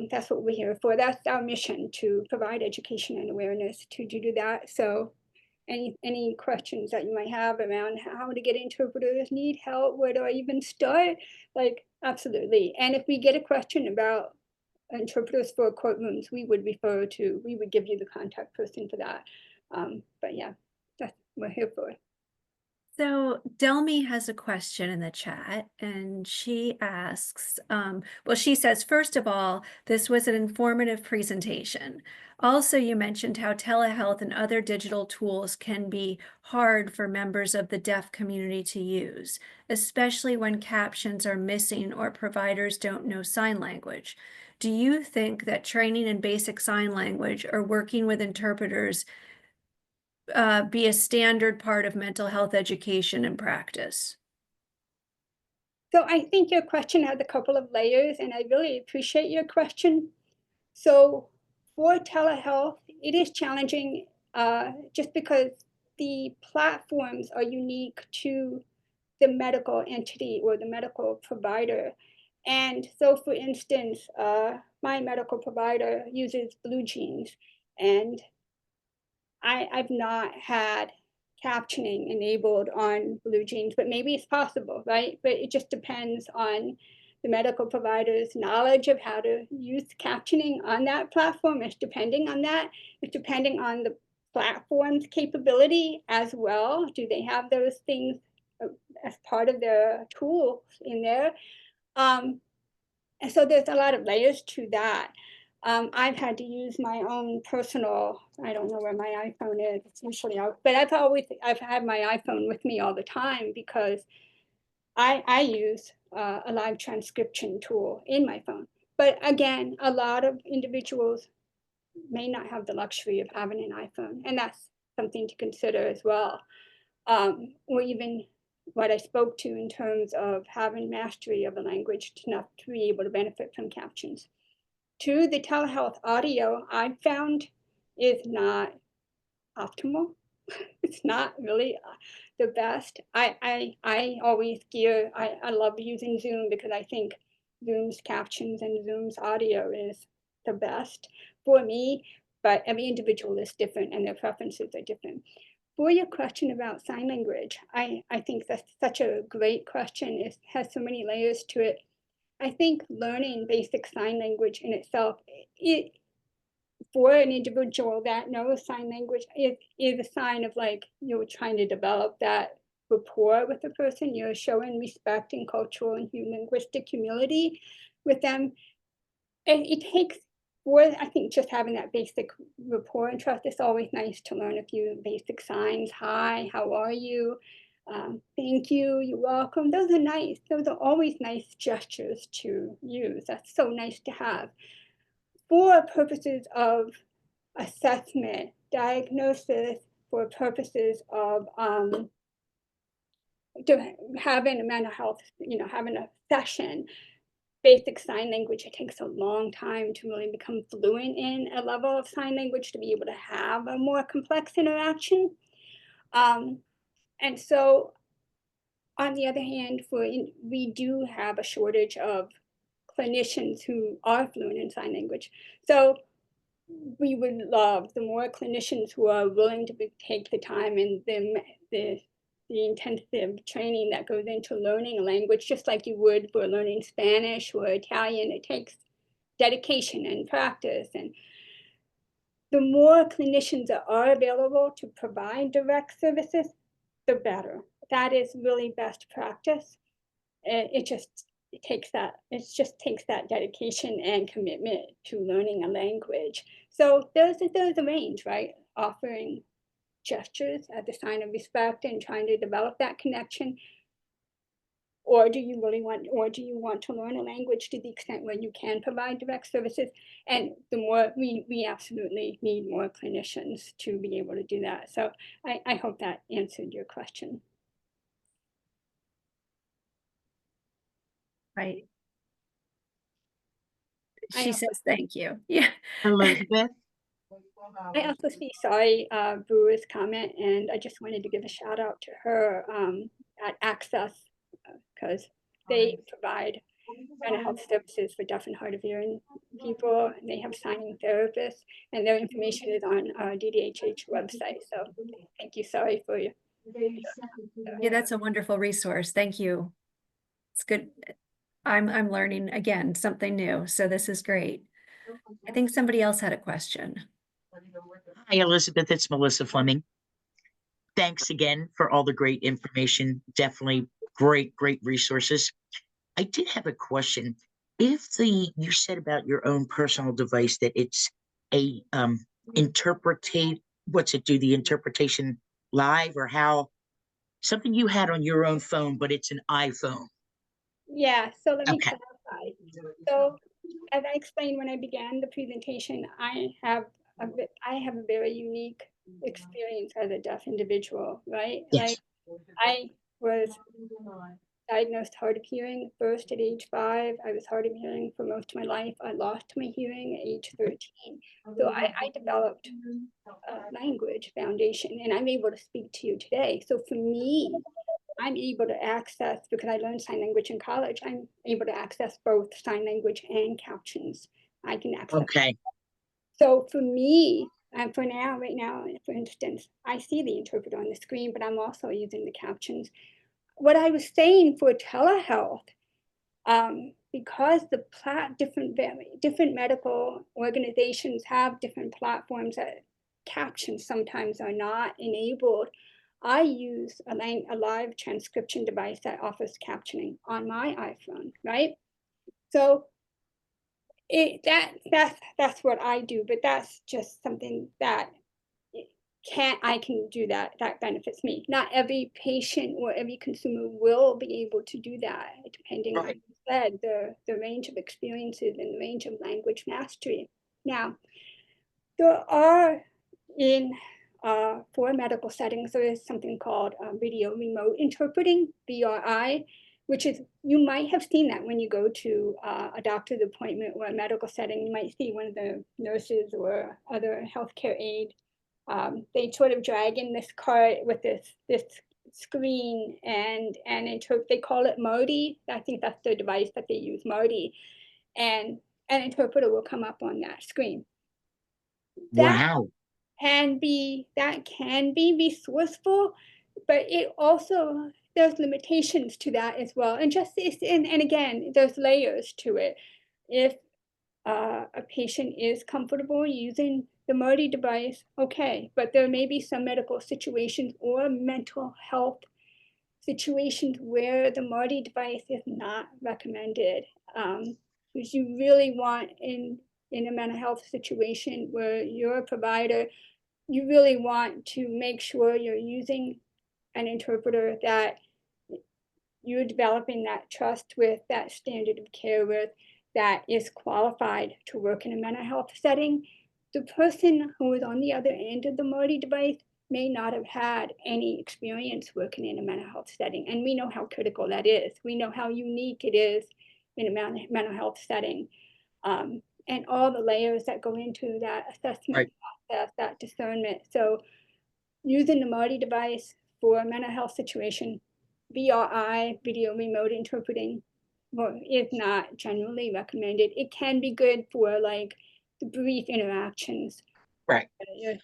That's what we're here for. That's our mission, to provide education and awareness to do that. So any questions that you might have around how to get interpreters, need help, where do I even start? Like, absolutely. And if we get a question about interpreters for courtrooms, we would give you the contact person for that. But yeah, that's what we're here for. So Delmy has a question in the chat, and she asks, well, she says, first of all, this was an informative presentation. Also, you mentioned how telehealth and other digital tools can be hard for members of the deaf community to use, especially when captions are missing or providers don't know sign language. Do you think that training in basic sign language or working with interpreters be a standard part of mental health education and practice? So I think your question has a couple of layers, and I really appreciate your question. So for telehealth, it is challenging just because the platforms are unique to the medical entity or the medical provider. And so, for instance, my medical provider uses BlueJeans, and I've not had captioning enabled on BlueJeans, but maybe it's possible, right? But it just depends on the medical provider's knowledge of how to use captioning on that platform. It's depending on that. It's depending on the platform's capability as well. Do they have those things as part of their tools in there? And so there's a lot of layers to that. I've had to use my own personal, I don't know where my iPhone is, it's usually out, but I've had my iPhone with me all the time because I use a live transcription tool in my phone. But again, a lot of individuals may not have the luxury of having an iPhone, and that's something to consider as well. Or even what I spoke to in terms of having mastery of a language enough to be able to benefit from captions. Two, the telehealth audio I've found is not optimal. It's not really the best. I always I love using Zoom because I think Zoom's captions and Zoom's audio is the best for me, but every individual is different and their preferences are different. For your question about sign language, I think that's such a great question. It has so many layers to it. I think learning basic sign language in itself, for an individual that knows sign language, is a sign of like you're trying to develop that rapport with the person. You're showing respect and cultural and linguistic humility with them. And it takes, I think, just having that basic rapport and trust. It's always nice to learn a few basic signs. Hi, how are you? Thank you, you're welcome. Those are nice. Those are always nice gestures to use. That's so nice to have. For purposes of assessment, diagnosis, for purposes of having a mental health, having a session, basic sign language, it takes a long time to really become fluent in a level of sign language to be able to have a more complex interaction. And so on the other hand, we do have a shortage of clinicians who are fluent in sign language. So we would love the more clinicians who are willing to take the time and the intensive training that goes into learning a language, just like you would for learning Spanish or Italian. It takes dedication and practice, and the more clinicians that are available to provide direct services, the better. That is really best practice. It just takes that dedication and commitment to learning a language. So there's a range, right? Offering gestures as a sign of respect and trying to develop that connection. Or do you want to learn a language to the extent where you can provide direct services? And the more we absolutely need more clinicians to be able to do that. So I hope that answered your question. Right. I She also- says thank you. Yeah. Elizabeth, I also see Sari Brewer's comment, and I just wanted to give a shout out to her at Access, because they provide mental health services for deaf and hard of hearing people, and they have signing therapists, and their information is on our DDHH website. So thank you, Sari, for your. Yeah, that's a wonderful resource. Thank you. It's good. I'm learning again something new, so this is great. I think somebody else had a question. hi Elizabeth, it's Melissa Fleming. Thanks again for all the great information. Definitely great resources. I did have a question. If you said about your own personal device that it's a what's it do? The interpretation live, or how something you had on your own phone, but it's an iPhone. Yeah, so let me Okay. clarify. So as I explained when I began the presentation, I have a very unique experience as a deaf individual, right? Yes. Like I was diagnosed hard of hearing first at age 5. I was hard of hearing for most of my life. I lost my hearing at age 13. So I developed a language foundation, and I'm able to speak to you today. So for me, I'm able to access, because I learned sign language in college, I'm able to access both sign language and captions. I can access. Okay. So for me, and right now, for instance, I see the interpreter on the screen, but I'm also using the captions. What I was saying for telehealth, because the different medical organizations have different platforms that captions sometimes are not enabled, I use a live transcription device that offers captioning on my iPhone, right? So that's what I do, but that's just something that I can do that benefits me. Not every patient or every consumer will be able to do that, depending, Right. like you said, the range of experiences and the range of language mastery. Now, there are for medical settings, there is something called video remote interpreting, VRI, which is, you might have seen that when you go to a doctor's appointment or a medical setting. You might see one of the nurses or other healthcare aide. They sort of drag in this cart with this screen and they call it Marty. I think that's the device that they use, Marty, and an interpreter will come up on that screen. That Wow. can be resourceful, but it also, there's limitations to that as well. And and again, there's layers to it. If a patient is comfortable using the Marty device, okay, but there may be some medical situations or mental health situations where the Marty device is not recommended. Because you really want in a mental health situation where you're a provider, you really want to make sure you're using an interpreter that you're developing that trust with, that standard of care with, that is qualified to work in a mental health setting. The person who is on the other end of the Marty device may not have had any experience working in a mental health setting. And we know how critical that is. We know how unique it is in a mental health setting. And all the layers that go into that assessment process, that discernment. So using the Marty device for a mental health situation, VRI, video remote interpreting, well, is not generally recommended. It can be good for like the brief interactions. Right.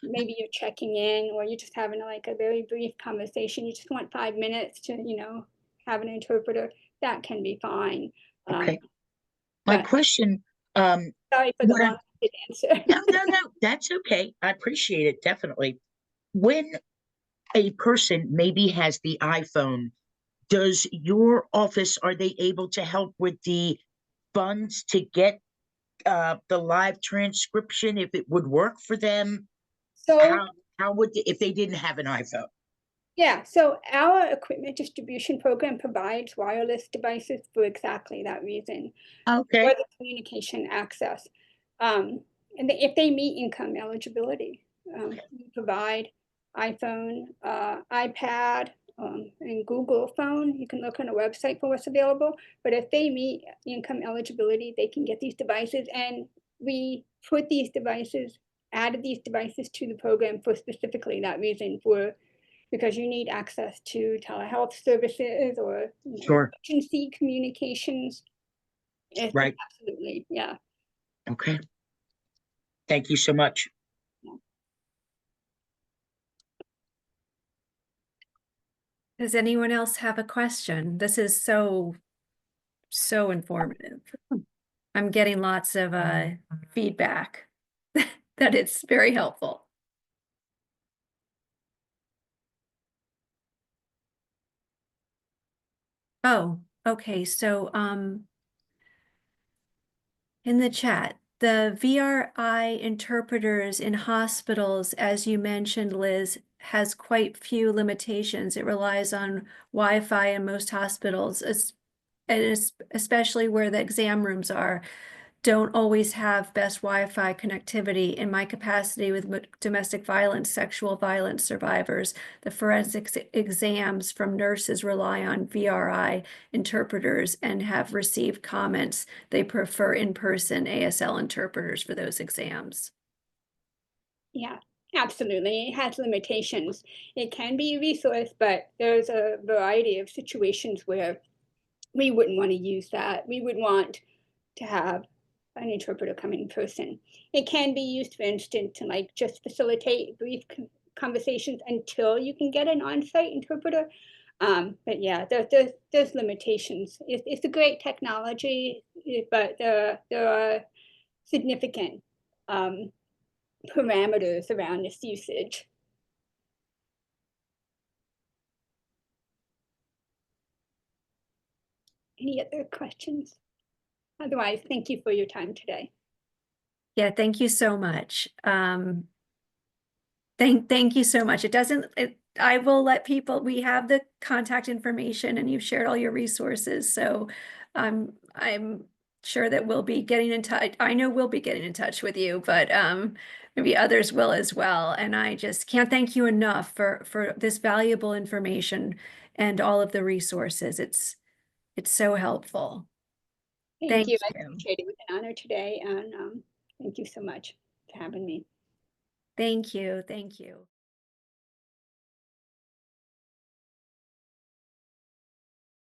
Maybe you're checking in or you're just having like a very brief conversation. You just want 5 minutes to, have an interpreter. That can be fine. Okay. My but question, sorry for the what I- long-winded answer. no, that's okay. I appreciate it, definitely. When a person maybe has the iPhone, does your office, are they able to help with the funds to get the live transcription if it would work for them? So How would if they didn't have an iPhone? yeah, so our equipment distribution program provides wireless devices for exactly that reason, Okay, for the communication access. And if they meet income eligibility, we provide iPhone, iPad, and Google phone. You can look on the website for what's available. But if they meet income eligibility, they can get these devices. And we put these devices, added these devices to the program for specifically that reason, because you need access to telehealth services or sure. emergency communications. Right. Absolutely, yeah. Okay. Thank you so much. Does anyone else have a question? This is so informative. I'm getting lots of feedback that it's very helpful. Oh, okay. So in the chat, the VRI interpreters in hospitals, as you mentioned, Liz, has quite few limitations. It relies on Wi-Fi in most hospitals, especially where the exam rooms are, don't always have best Wi-Fi connectivity. In my capacity with domestic violence, sexual violence survivors, the forensics exams from nurses rely on VRI interpreters and have received comments they prefer in-person ASL interpreters for those exams. Yeah, absolutely. It has limitations. It can be a resource, but there's a variety of situations where we wouldn't want to use that. We would want to have an interpreter come in person. It can be used, for instance, to like just facilitate brief conversations until you can get an on-site interpreter. But yeah, there's limitations. It's a great technology, but there are significant parameters around its usage. Any other questions? Otherwise, thank you for your time today. Yeah, thank you so much. Thank you so much. I will let people, we have the contact information and you've shared all your resources. So I'm sure that we'll be getting in touch. I know we'll be getting in touch with you, but maybe others will as well. And I just can't thank you enough for this valuable information and all of the resources. It's so helpful. Thank you. I you. appreciate it. It was an honor today. And thank you so much for having me. Thank you. Thank you.